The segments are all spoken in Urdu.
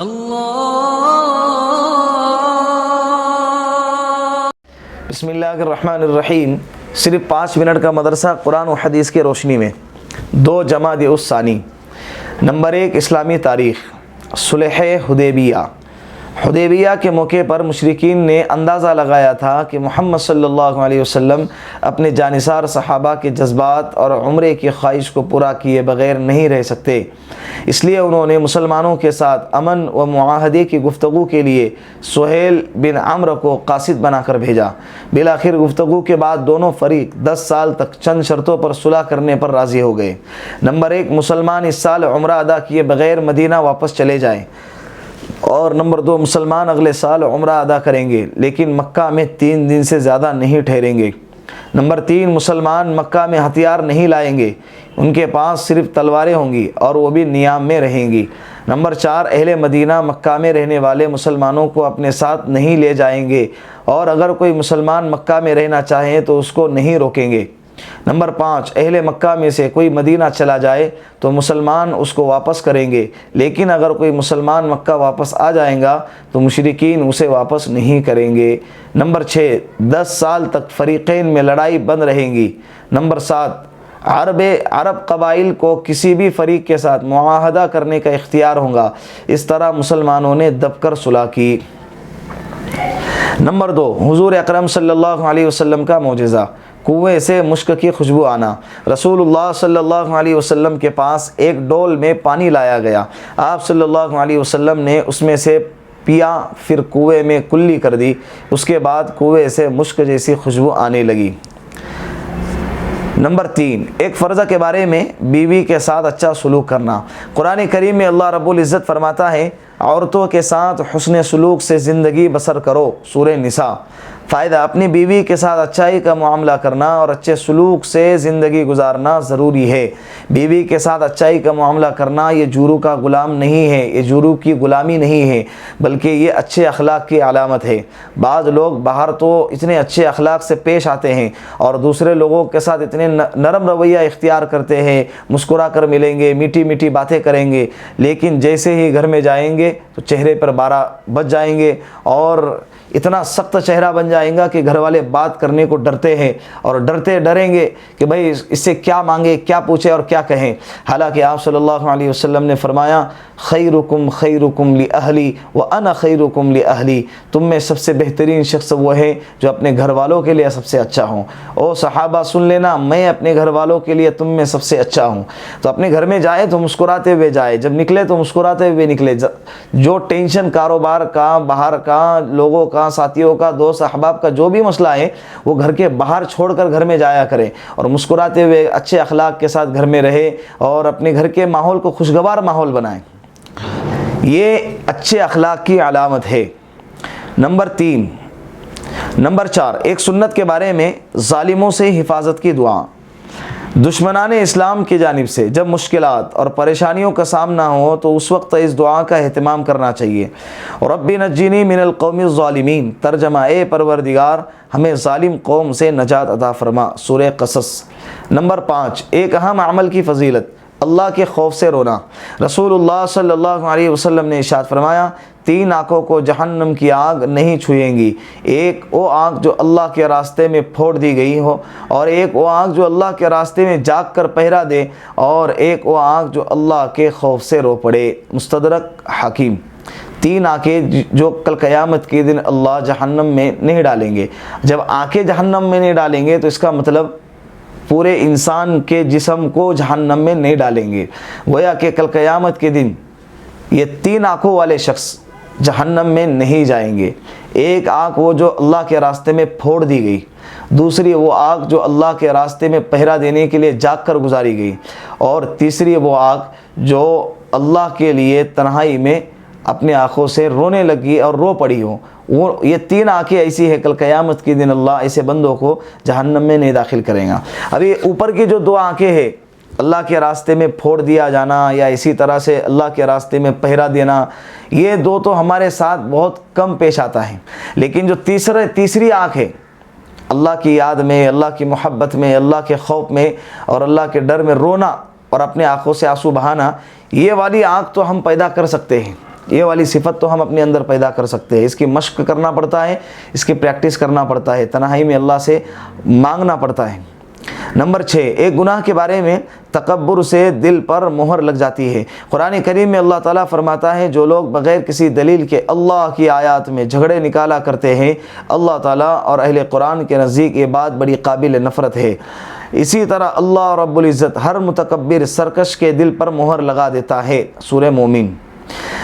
بسم اللہ الرحمن الرحیم۔ صرف 5 منٹ کا مدرسہ قرآن و حدیث کی روشنی میں 2 جمادی الثانی۔ نمبر 1، اسلامی تاریخ۔ صلح حدیبیہ کے موقع پر مشرکین نے اندازہ لگایا تھا کہ محمد صلی اللہ علیہ وسلم اپنے جانثار صحابہ کے جذبات اور عمرے کی خواہش کو پورا کیے بغیر نہیں رہ سکتے، اس لیے انہوں نے مسلمانوں کے ساتھ امن و معاہدے کی گفتگو کے لیے سہیل بن عمرو کو قاصد بنا کر بھیجا۔ بالآخر گفتگو کے بعد دونوں فریق 10 سال تک چند شرطوں پر صلح کرنے پر راضی ہو گئے۔ نمبر 1، مسلمان اس سال عمرہ ادا کیے بغیر مدینہ واپس چلے جائیں، اور نمبر 2، مسلمان اگلے سال عمرہ ادا کریں گے لیکن مکہ میں 3 دن سے زیادہ نہیں ٹھہریں گے۔ نمبر 3، مسلمان مکہ میں ہتھیار نہیں لائیں گے، ان کے پاس صرف تلواریں ہوں گی اور وہ بھی نیام میں رہیں گی۔ نمبر 4، اہل مدینہ مکہ میں رہنے والے مسلمانوں کو اپنے ساتھ نہیں لے جائیں گے، اور اگر کوئی مسلمان مکہ میں رہنا چاہیں تو اس کو نہیں روکیں گے۔ نمبر 5، اہل مکہ میں سے کوئی مدینہ چلا جائے تو مسلمان اس کو واپس کریں گے، لیکن اگر کوئی مسلمان مکہ واپس آ جائے گا تو مشرکین اسے واپس نہیں کریں گے۔ نمبر 6، 10 سال تک فریقین میں لڑائی بند رہیں گی۔ نمبر 7، عرب قبائل کو کسی بھی فریق کے ساتھ معاہدہ کرنے کا اختیار ہوگا۔ اس طرح مسلمانوں نے دب کر صلح کی۔ نمبر 2، حضور اکرم صلی اللہ علیہ وسلم کا معجزہ، کنویں سے مشک کی خوشبو آنا۔ رسول اللہ صلی اللہ علیہ وسلم کے پاس ایک ڈول میں پانی لایا گیا، آپ صلی اللہ علیہ وسلم نے اس میں سے پیا، پھر کنویں میں کلی کر دی، اس کے بعد کنویں سے مشک جیسی خوشبو آنے لگی۔ نمبر 3، ایک فرضہ کے بارے میں بیوی کے ساتھ اچھا سلوک کرنا۔ قرآن کریم میں اللہ رب العزت فرماتا ہے، عورتوں کے ساتھ حسن سلوک سے زندگی بسر کرو، سورہ نساء۔ فائدہ، اپنی بیوی کے ساتھ اچھائی کا معاملہ کرنا اور اچھے سلوک سے زندگی گزارنا ضروری ہے۔ بیوی کے ساتھ اچھائی کا معاملہ کرنا یہ جورو کا غلام نہیں ہے، یہ جورو کی غلامی نہیں ہے، بلکہ یہ اچھے اخلاق کی علامت ہے۔ بعض لوگ باہر تو اتنے اچھے اخلاق سے پیش آتے ہیں اور دوسرے لوگوں کے ساتھ اتنے نرم رویہ اختیار کرتے ہیں، مسکرا کر ملیں گے، میٹھی میٹھی باتیں کریں گے، لیکن جیسے ہی گھر میں جائیں گے تو چہرے پر 12 بج جائیں گے اور اتنا سخت چہرہ بن جائیں گا کہ گھر والے بات کرنے کو ڈرتے ہیں اور ڈریں گے کہ بھائی اس سے کیا مانگے، کیا پوچھے اور کیا کہیں۔ حالانکہ آپ صلی اللہ علیہ وسلم نے فرمایا، خیرکم خیرکم لأہلی وانا خیرکم لأہلی، تم میں سب سے بہترین شخص وہ ہے جو اپنے گھر والوں کے لیے سب سے اچھا ہوں۔ او صحابہ سن لینا، میں اپنے گھر والوں کے لیے تم میں سب سے اچھا ہوں۔ تو اپنے گھر میں جائے تو مسکراتے ہوئے جائے، جب نکلے تو مسکراتے ہوئے نکلے۔ جو ٹینشن کاروبار کا، باہر کا، لوگوں کا، ساتھیوں کا، دوست احباب کا جو بھی مسئلہ ہے وہ گھر کے باہر چھوڑ کر گھر میں جایا کریں اور مسکراتے ہوئے اچھے اخلاق کے ساتھ گھر میں رہے اور اپنے گھر کے ماحول کو خوشگوار ماحول بنائیں۔ یہ اچھے اخلاق کی علامت ہے۔ نمبر 4، ایک سنت کے بارے میں ظالموں سے حفاظت کی دعا۔ دشمنان اسلام کی جانب سے جب مشکلات اور پریشانیوں کا سامنا ہو تو اس وقت اس دعا کا اہتمام کرنا چاہیے۔ رب نجنی من القوم الظالمین، ترجمہ، اے پروردگار ہمیں ظالم قوم سے نجات عطا فرما، سورہ قصص۔ نمبر 5، ایک اہم عمل کی فضیلت، اللہ کے خوف سے رونا۔ رسول اللہ صلی اللہ علیہ وسلم نے ارشاد فرمایا، 3 آنکھوں کو جہنم کی آگ نہیں چھوئیں گی، ایک وہ آنکھ جو اللہ کے راستے میں پھوڑ دی گئی ہو، اور ایک وہ آنکھ جو اللہ کے راستے میں جاگ کر پہرا دے، اور ایک وہ آنکھ جو اللہ کے خوف سے رو پڑے، مستدرک حاکم۔ 3 آنکھیں جو کل قیامت کے دن اللہ جہنم میں نہیں ڈالیں گے۔ جب آنکھیں جہنم میں نہیں ڈالیں گے تو اس کا مطلب پورے انسان کے جسم کو جہنم میں نہیں ڈالیں گے۔ گویا کہ کل قیامت کے دن یہ 3 آنکھوں والے شخص جہنم میں نہیں جائیں گے۔ ایک آنکھ وہ جو اللہ کے راستے میں پھوڑ دی گئی، دوسری وہ آنکھ جو اللہ کے راستے میں پہرا دینے کے لیے جاگ کر گزاری گئی، اور تیسری وہ آنکھ جو اللہ کے لیے تنہائی میں اپنے آنکھوں سے رونے لگی اور رو پڑی ہو۔ یہ 3 آنکھیں ایسی ہے، کل قیامت کے دن اللہ ایسے بندوں کو جہنم میں نہیں داخل کرے گا۔ ابھی اوپر کی جو 2 آنکھیں ہیں، اللہ کے راستے میں پھوڑ دیا جانا یا اسی طرح سے اللہ کے راستے میں پہرا دینا، یہ 2 تو ہمارے ساتھ بہت کم پیش آتا ہے، لیکن جو تیسری آنکھ ہے، اللہ کی یاد میں، اللہ کی محبت میں، اللہ کے خوف میں اور اللہ کے ڈر میں رونا اور اپنے آنکھوں سے آنسو بہانا، یہ والی آنکھ تو ہم پیدا کر سکتے ہیں۔ یہ والی صفت تو ہم اپنے اندر پیدا کر سکتے ہیں، اس کی مشق کرنا پڑتا ہے، اس کی پریکٹس کرنا پڑتا ہے، تنہائی میں اللہ سے مانگنا پڑتا ہے۔ نمبر 6، ایک گناہ کے بارے میں تکبر سے دل پر مہر لگ جاتی ہے۔ قرآن کریم میں اللہ تعالیٰ فرماتا ہے جو لوگ بغیر کسی دلیل کے اللہ کی آیات میں جھگڑے نکالا کرتے ہیں، اللہ تعالیٰ اور اہل قرآن کے نزدیک یہ بات بڑی قابل نفرت ہے۔ اسی طرح اللہ رب العزت ہر متکبر سرکش کے دل پر مہر لگا دیتا ہے۔ سورہ مومن۔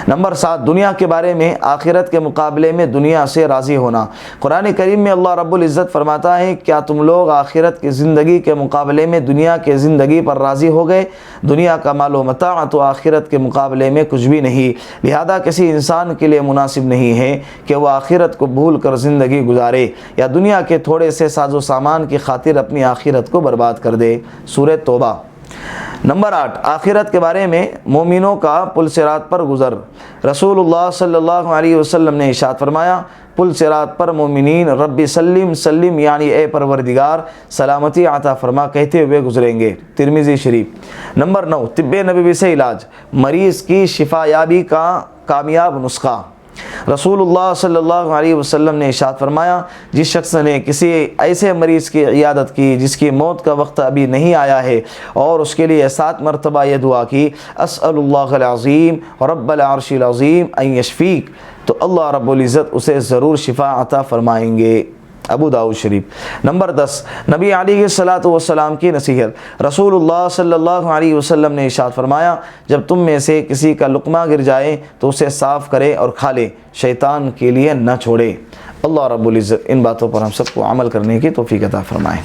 نمبر 7، دنیا کے بارے میں آخرت کے مقابلے میں دنیا سے راضی ہونا۔ قرآن کریم میں اللہ رب العزت فرماتا ہے کیا تم لوگ آخرت کی زندگی کے مقابلے میں دنیا کے زندگی پر راضی ہو گئے؟ دنیا کا مال و متاع تو آخرت کے مقابلے میں کچھ بھی نہیں، لہذا کسی انسان کے لیے مناسب نہیں ہے کہ وہ آخرت کو بھول کر زندگی گزارے یا دنیا کے تھوڑے سے ساز و سامان کی خاطر اپنی آخرت کو برباد کر دے۔ سورہ توبہ۔ نمبر 8، آخرت کے بارے میں مومنوں کا پل صراط پر گزر۔ رسول اللہ صلی اللہ علیہ وسلم نے ارشاد فرمایا پل صراط پر مومنین رب سلم سلم یعنی اے پروردگار سلامتی عطا فرما کہتے ہوئے گزریں گے۔ ترمذی شریف۔ نمبر 9، طب نبوی سے علاج، مریض کی شفا یابی کا کامیاب نسخہ۔ رسول اللہ صلی اللہ علیہ وسلم نے ارشاد فرمایا جس شخص نے کسی ایسے مریض کی عیادت کی جس کی موت کا وقت ابھی نہیں آیا ہے اور اس کے لیے 7 مرتبہ یہ دعا کی اسأل اللہ العظیم رب العرش العظیم ان یشفیک، تو اللہ رب العزت اسے ضرور شفا عطا فرمائیں گے۔ ابو داؤد شریف۔ نمبر 10، نبی علیہ الصلاۃ والسلام کی نصیحت۔ رسول اللہ صلی اللہ علیہ وسلم نے ارشاد فرمایا جب تم میں سے کسی کا لقمہ گر جائے تو اسے صاف کرے اور کھا لے، شیطان کے لیے نہ چھوڑے۔ اللہ رب العزت ان باتوں پر ہم سب کو عمل کرنے کی توفیق عطا فرمائے۔